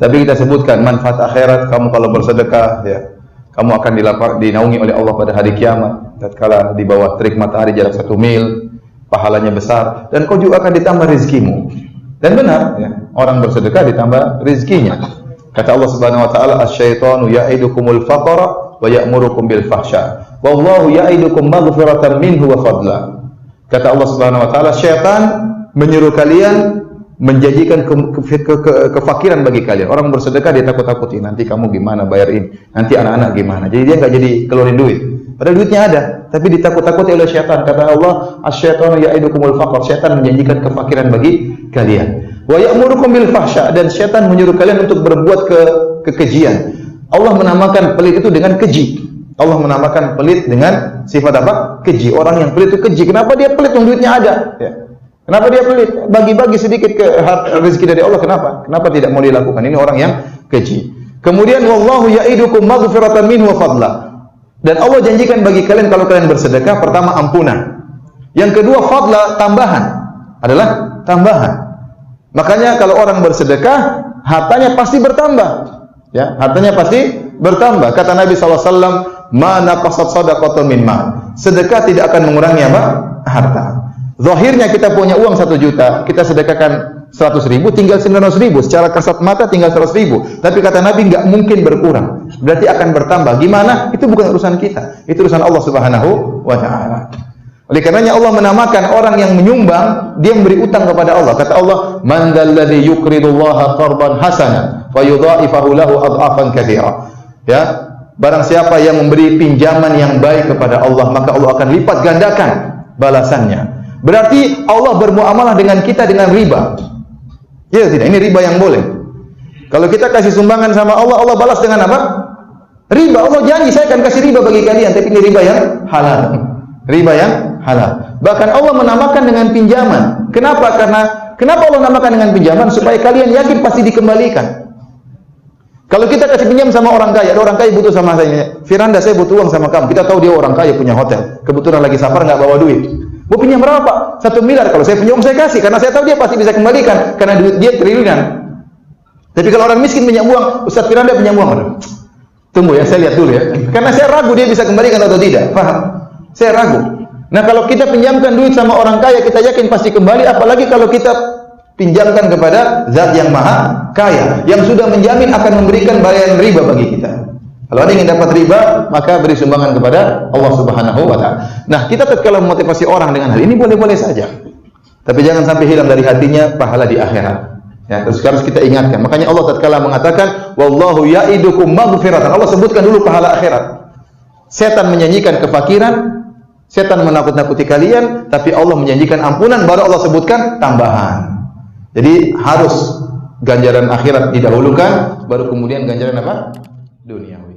Tapi kita sebutkan manfaat akhirat, kamu kalau bersedekah, ya, kamu akan dinaungi oleh Allah pada hari kiamat. Tatkala di bawah terik matahari jarak 1 mil, pahalanya besar, dan kau juga akan ditambah rezekimu. Dan benar, ya, orang bersedekah ditambah rezekinya. Kata Allah Subhanahu wa taala, "Asy-syaitanu ya'idukumul faqra wa ya'murukum bil fahsya. Wallahu ya'idukum maghfiratan minhu wa fadla." Kata Allah Subhanahu wa taala, syaitan menyuruh kalian menjanjikan kefakiran bagi kalian. Orang bersedekah dia takut-takuti, nanti kamu gimana bayarin, nanti anak-anak gimana. Jadi dia enggak jadi keluarin duit. Padahal duitnya ada, tapi ditakut-takuti oleh syaitan. Kata Allah, "Asy-syaitanu ya'idukumul faqr." Syaitan menjanjikan kefakiran bagi kalian. Wa ya'murukum bil fahsya, dan syaitan menyuruh kalian untuk berbuat kekejian. Allah menamakan pelit itu dengan keji. Allah menamakan pelit dengan sifat apa? Keji. Orang yang pelit itu keji. Kenapa dia pelit? Duitnya ada. Ya. Kenapa dia pelit? Bagi-bagi sedikit rezeki dari Allah. Kenapa? Kenapa tidak mau dilakukan? Ini orang yang keji. Kemudian wallahu ya'idukum maghfiratan minhu wa fadla. Dan Allah janjikan bagi kalian kalau kalian bersedekah, pertama ampunan. Yang kedua fadla, tambahan. Adalah tambahan. Makanya kalau orang bersedekah, hartanya pasti bertambah. Ya, hartanya pasti bertambah. Kata Nabi SAW, "Ma naqasat shadaqatun min mal." Sedekah tidak akan mengurangi apa? Harta. Zahirnya kita punya uang 1 juta, kita sedekahkan 100.000, tinggal 900.000. Secara kasat mata tinggal 100.000. Tapi kata Nabi enggak mungkin berkurang. Berarti akan bertambah. Gimana? Itu bukan urusan kita. Itu urusan Allah Subhanahu wa taala. Oleh karenanya Allah menamakan orang yang menyumbang, dia memberi utang kepada Allah. Kata Allah, "Man dzalladzi yuqridullaha qardan hasanan fayudha'ifahu lahu adhafan katsira." Ya, barang siapa yang memberi pinjaman yang baik kepada Allah, maka Allah akan lipat gandakan balasannya. Berarti Allah bermuamalah dengan kita dengan riba. Ya tidak, ini riba yang boleh. Kalau kita kasih sumbangan sama Allah, Allah balas dengan apa? Riba. Allah janji, saya akan kasih riba bagi kalian, tapi ini riba yang halal. Riba yang halal. Bahkan Allah menamakan dengan pinjaman. Kenapa? Kenapa Allah namakan dengan pinjaman? Supaya kalian yakin pasti dikembalikan. Kalau kita kasih pinjam sama orang kaya, ada orang kaya butuh sama saya, "Firanda, saya butuh uang sama kamu." Kita tahu dia orang kaya, punya hotel. Kebetulan lagi safar, nggak bawa duit. Mau pinjam berapa, Pak? 1 miliar. Kalau saya pinjam, saya kasih. Karena saya tahu dia pasti bisa kembalikan. Karena duit dia triliunan. Tapi kalau orang miskin pinjam uang, "Ustaz Firanda pinjam uang." Tunggu ya, saya lihat dulu ya. Karena saya ragu dia bisa kembalikan atau tidak. Paham? Saya ragu. Nah, kalau kita pinjamkan duit sama orang kaya, kita yakin pasti kembali. Apalagi kalau kita pinjamkan kepada zat yang maha kaya, yang sudah menjamin akan memberikan bayaran riba bagi kita. Kalau ada yang ingin dapat riba, maka beri sumbangan kepada Allah Subhanahu wa taala. Nah, kita tatkala memotivasi orang dengan hal ini boleh-boleh saja. Tapi jangan sampai hilang dari hatinya pahala di akhirat. Ya, terus harus kita ingatkan. Makanya Allah tatkala mengatakan, "Wallahu ya'idukum maghfiratan." Allah sebutkan dulu pahala akhirat. Setan menyanyikan kefakiran, setan menakut-nakuti kalian, tapi Allah menjanjikan ampunan, baru Allah sebutkan tambahan. Jadi harus ganjaran akhirat didahulukan, baru kemudian ganjaran apa? Duniawi.